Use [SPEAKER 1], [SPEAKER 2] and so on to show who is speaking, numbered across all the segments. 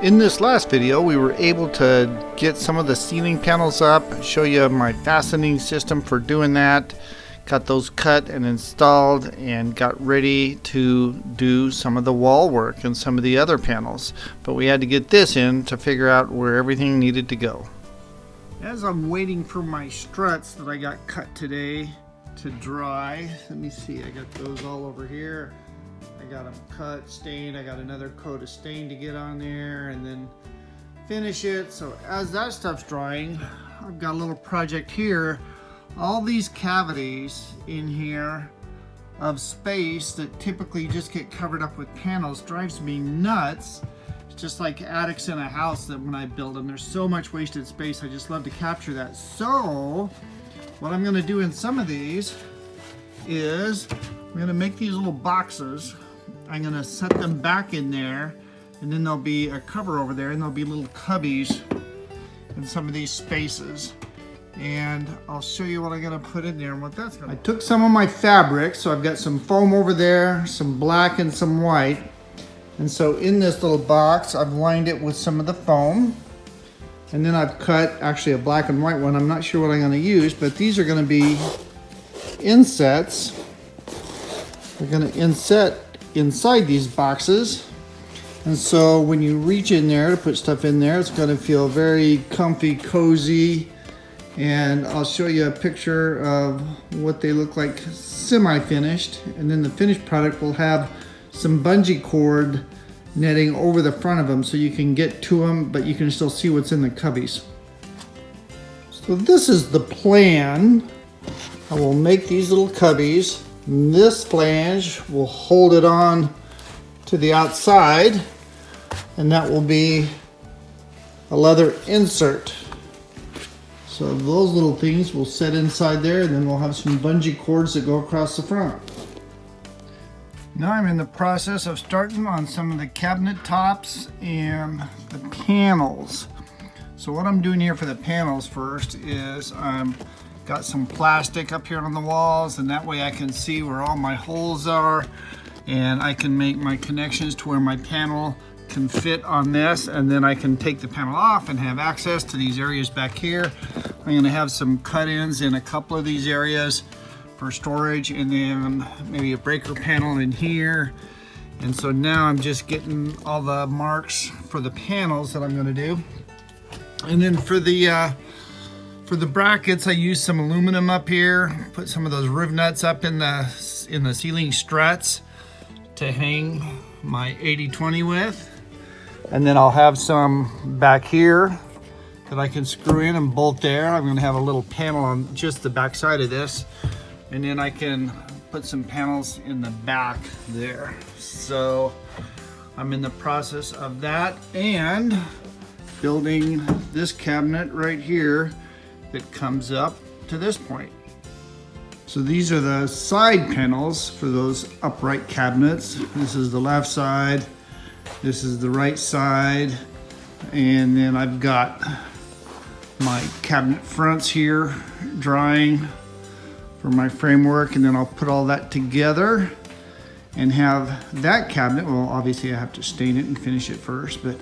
[SPEAKER 1] In this last video, we were able to get some of the ceiling panels up, show you my fastening system for doing that, got those cut and installed, and got ready to do some of the wall work and some of the other panels. But we had to get this in to figure out where everything needed to go. As I'm waiting for my struts that I got cut today to dry, let me see, I got those all over here. I got them cut, stained, I got another coat of stain to get on there and then finish it. So as that stuff's drying, I've got a little project here. All these cavities in here of space that typically just get covered up with panels drives me nuts. It's just like attics in a house that when I build them, there's so much wasted space. I just love to capture that. So what I'm gonna do in some of these is I'm gonna make these little boxes. I'm gonna set them back in there, and then there'll be a cover over there, and there'll be little cubbies in some of these spaces. And I'll show you what I'm gonna put in there and what that's gonna. I took some of my fabric, so I've got some foam over there, some black and some white. And so in this little box, I've lined it with some of the foam. And then I've cut actually a black and white one. I'm not sure what I'm gonna use, but these are gonna be insets. We're gonna inset inside these boxes, and so when you reach in there to put stuff in there, it's going to feel very comfy, cozy. And I'll show you a picture of what they look like semi-finished, and then the finished product will have some bungee cord netting over the front of them so you can get to them, but you can still see what's in the cubbies. So this is the plan. I will make these little cubbies. This flange will hold it on to the outside, and that will be a leather insert. So those little things will sit inside there, and then we'll have some bungee cords that go across the front. Now I'm in the process of starting on some of the cabinet tops and the panels. So what I'm doing here for the panels first is I'm got some plastic up here on the walls, and that way I can see where all my holes are, and I can make my connections to where my panel can fit on this, and then I can take the panel off and have access to these areas back here. I'm going to have some cut-ins in a couple of these areas for storage, and then maybe a breaker panel in here. And so now I'm just getting all the marks for the panels that I'm going to do. And then for the brackets, I used some aluminum up here, put some of those riv nuts up in the ceiling struts to hang my 80/20 with. And then I'll have some back here that I can screw in and bolt there. I'm gonna have a little panel on just the back side of this. And then I can put some panels in the back there. So I'm in the process of that and building this cabinet right here that comes up to this point. So these are the side panels for those upright cabinets. This is the left side, this is the right side, and then I've got my cabinet fronts here drying for my framework, and then I'll put all that together and have that cabinet. Well, obviously I have to stain it and finish it first, but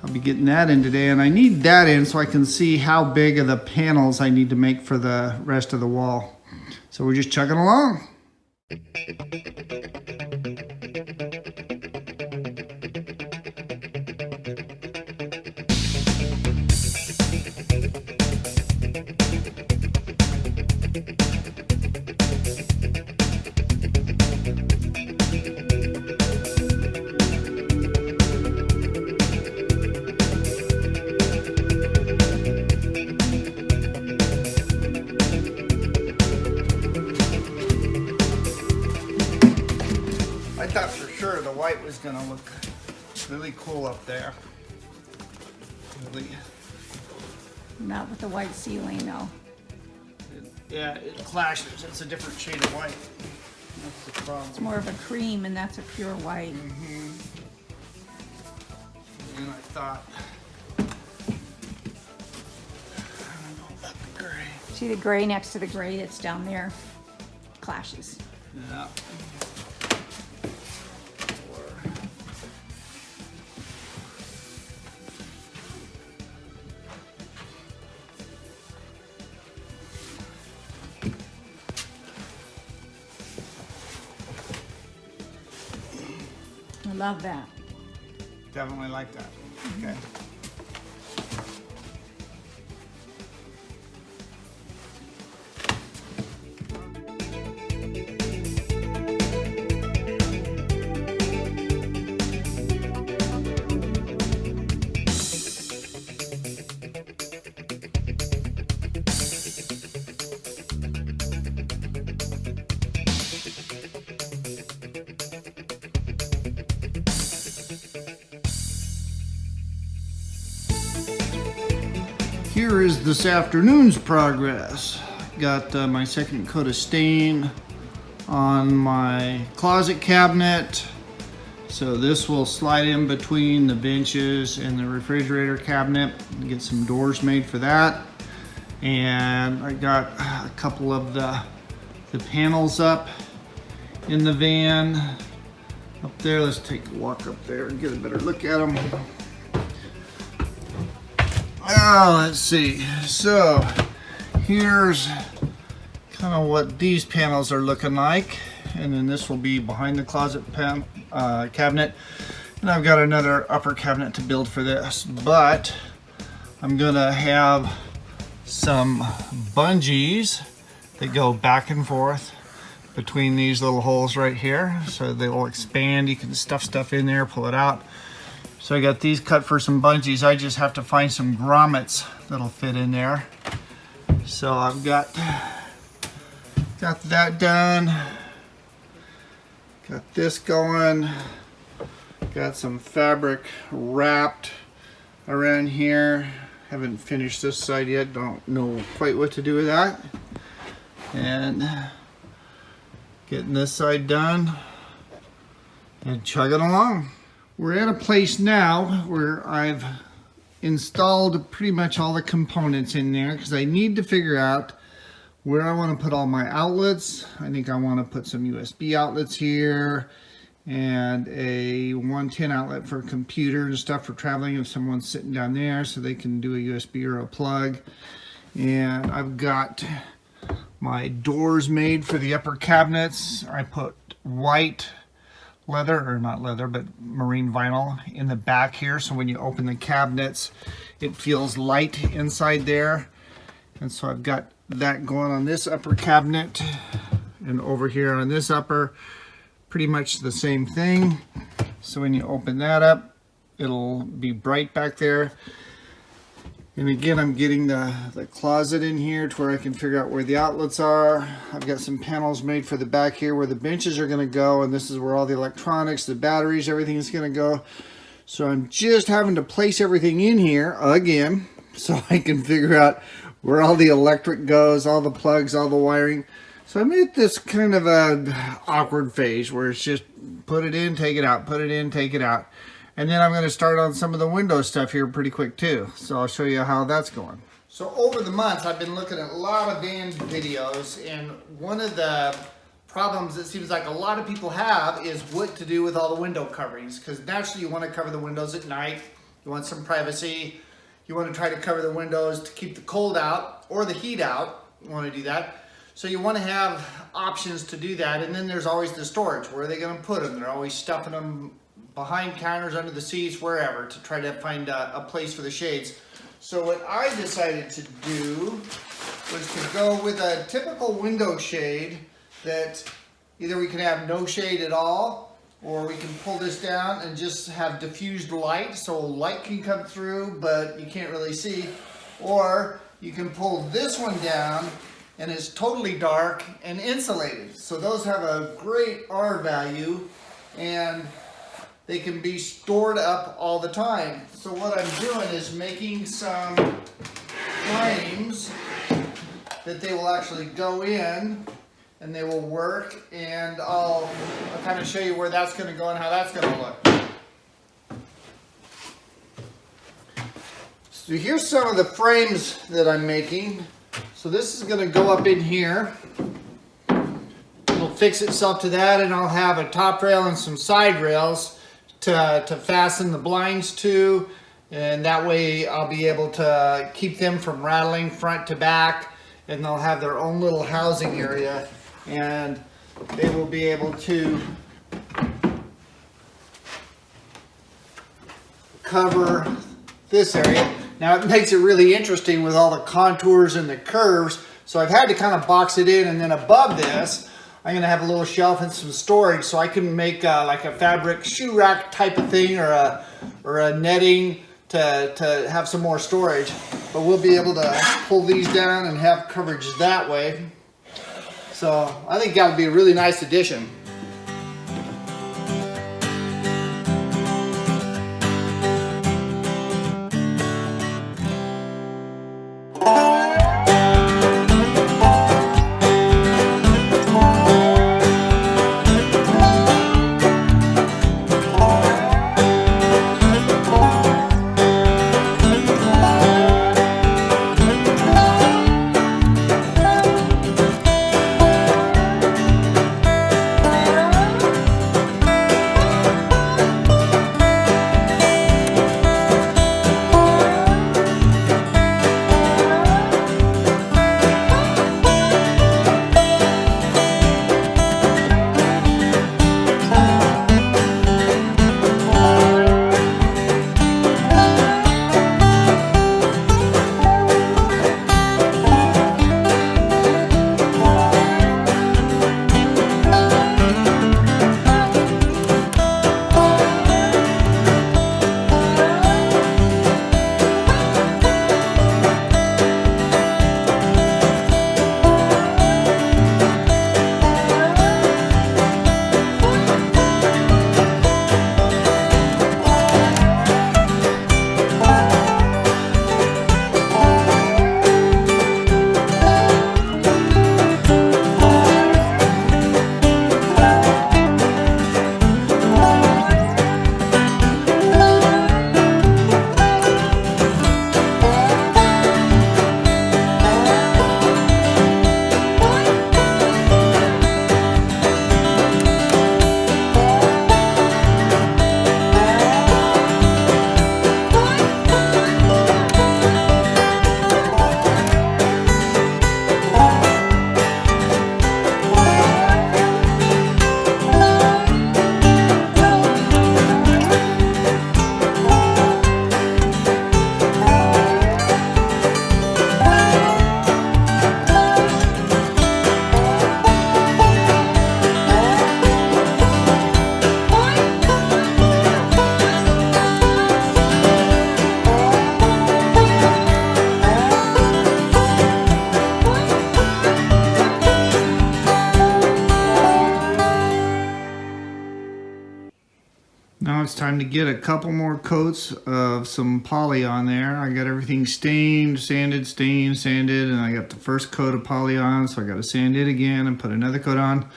[SPEAKER 1] I'll be getting that in today, and I need that in so I can see how big of the panels I need to make for the rest of the wall. So we're just chugging along. I thought for sure the white was gonna look really cool up there. Really.
[SPEAKER 2] Not with the white ceiling, no.
[SPEAKER 1] Yeah, it clashes. It's a different shade of white. That's the problem.
[SPEAKER 2] It's more of a cream, and that's a pure white.
[SPEAKER 1] And I thought, I don't know about the gray.
[SPEAKER 2] See the gray next to the gray that's down there? Clashes.
[SPEAKER 1] Yeah.
[SPEAKER 2] Love that.
[SPEAKER 1] Definitely like that. Okay. Here is this afternoon's progress. Got my second coat of stain on my closet cabinet. So this will slide in between the benches and the refrigerator cabinet. Get some doors made for that. And I got a couple of the panels up in the van. Up there, let's take a walk up there and get a better look at them. Oh, let's see. So here's kind of what these panels are looking like, and then this will be behind the closet cabinet. And I've got another upper cabinet to build for this, but I'm gonna have some bungees that go back and forth between these little holes right here, so they will expand. You can stuff stuff in there, pull it out. So I got these cut for some bungees. I just have to find some grommets that'll fit in there. So I've got that done. Got this going. Got some fabric wrapped around here. Haven't finished this side yet. Don't know quite what to do with that. And getting this side done and chugging along. We're at a place now where I've installed pretty much all the components in there because I need to figure out where I want to put all my outlets. I think I want to put some USB outlets here and a 110 outlet for a computer and stuff for traveling if someone's sitting down there so they can do a USB or a plug. And I've got my doors made for the upper cabinets. I put white leather, or not leather, but marine vinyl in the back here, so when you open the cabinets it feels light inside there. And so I've got that going on this upper cabinet, and over here on this upper, pretty much the same thing. So when you open that up, it'll be bright back there. And again, I'm getting the closet in here to where I can figure out where the outlets are. I've got some panels made for the back here where the benches are going to go, and this is where all the electronics, the batteries, everything is going to go. So I'm just having to place everything in here again so I can figure out where all the electric goes, all the plugs, all the wiring. So I'm at this kind of a awkward phase where it's just put it in, take it out, put it in, take it out. And then I'm going to start on some of the Windows stuff here pretty quick too. So I'll show you how that's going. So over the months, I've been looking at a lot of van videos, and one of the problems it seems like a lot of people have is what to do with all the window coverings. Because naturally you want to cover the windows at night. You want some privacy. You want to try to cover the windows to keep the cold out or the heat out. You want to do that. So you want to have options to do that. And then there's always the storage. Where are they going to put them? They're always stuffing them behind counters, under the seats, wherever, to try to find a place for the shades. So what I decided to do was to go with a typical window shade that either we can have no shade at all, or we can pull this down and just have diffused light, so light can come through but you can't really see. Or you can pull this one down and it's totally dark and insulated. So those have a great R value and they can be stored up all the time. So what I'm doing is making some frames that they will actually go in and they will work, and I'll kind of show you where that's going to go and how that's going to look. So here's some of the frames that I'm making. So this is going to go up in here. It'll fix itself to that, and I'll have a top rail and some side rails to fasten the blinds to, and that way I'll be able to keep them from rattling front to back, and they'll have their own little housing area, and they will be able to cover this area. Now it makes it really interesting with all the contours and the curves. So I've had to kind of box it in, and then above this, I'm gonna have a little shelf and some storage so I can make like a fabric shoe rack type of thing, or a netting to have some more storage. But we'll be able to pull these down and have coverage that way. So I think that would be a really nice addition. Now it's time to get a couple more coats of some poly on there. I got everything stained, sanded, and I got the first coat of poly on, so I got to sand it again and put another coat on.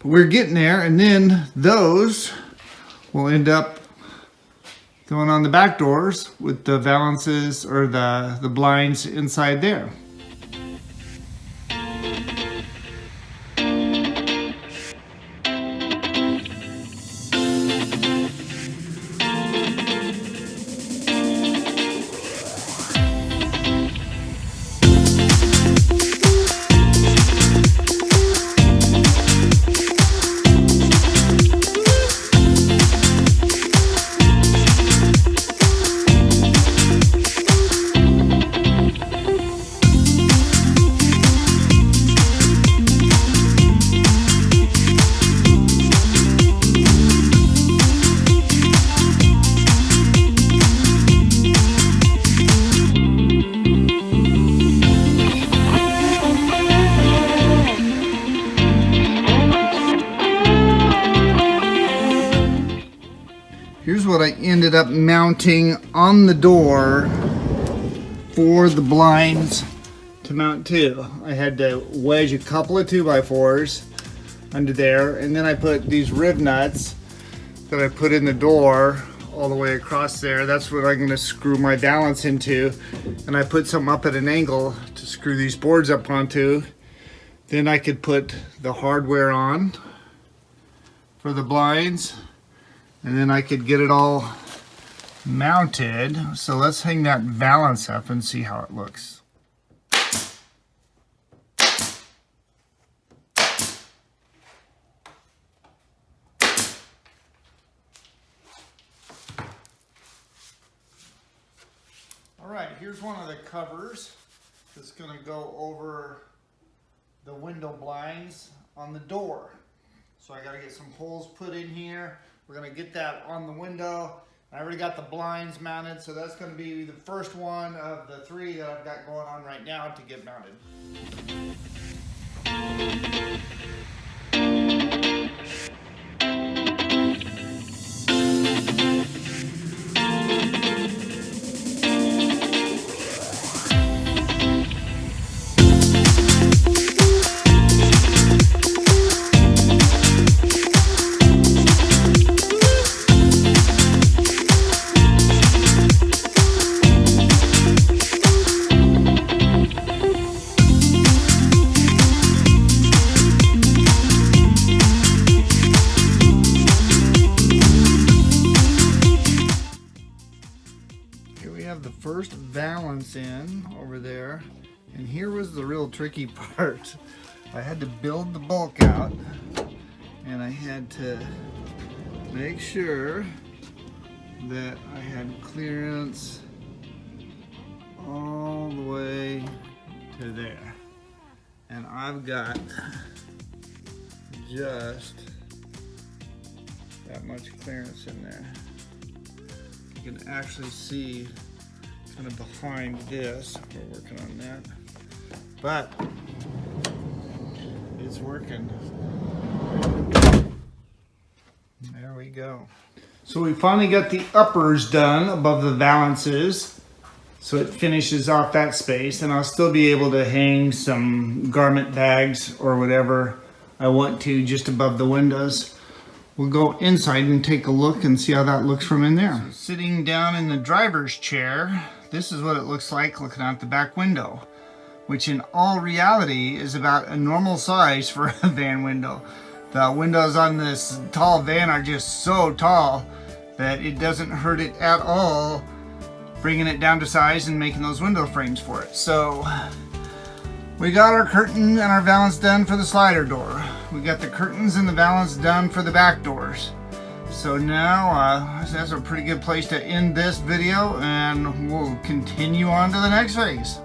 [SPEAKER 1] But we're getting there, and then those will end up going on the back doors with the valances or the blinds inside there. Here's what I ended up mounting on the door for the blinds to mount to. I had to wedge a couple of 2x4s under there, and then I put these rib nuts that I put in the door all the way across there. That's what I'm going to screw my valance into, and I put some up at an angle to screw these boards up onto. Then I could put the hardware on for the blinds, and then I could get it all mounted. So let's hang that valance up and see how it looks. Alright, here's one of the covers that's going to go over the window blinds on the door. So I got to get some holes put in here. We're going to get that on the window. I already got the blinds mounted, so that's going to be the first one of the 3 that I've got going on right now to get mounted. The first valance in over there, and here was the real tricky part. I had to build the bulk out, and I had to make sure that I had clearance all the way to there, and I've got just that much clearance in there. You can actually see kind of behind this. We're working on that, but it's working. There we go. So we finally got the uppers done above the valances, so it finishes off that space, and I'll still be able to hang some garment bags or whatever I want to just above the windows. We'll go inside and take a look and see how that looks from in there. So sitting down in the driver's chair, this is what it looks like looking out the back window, which in all reality is about a normal size for a van window. The windows on this tall van are just so tall that it doesn't hurt it at all bringing it down to size and making those window frames for it. So we got our curtain and our valance done for the slider door. We got the curtains and the valance done for the back doors. So now that's a pretty good place to end this video, and we'll continue on to the next phase.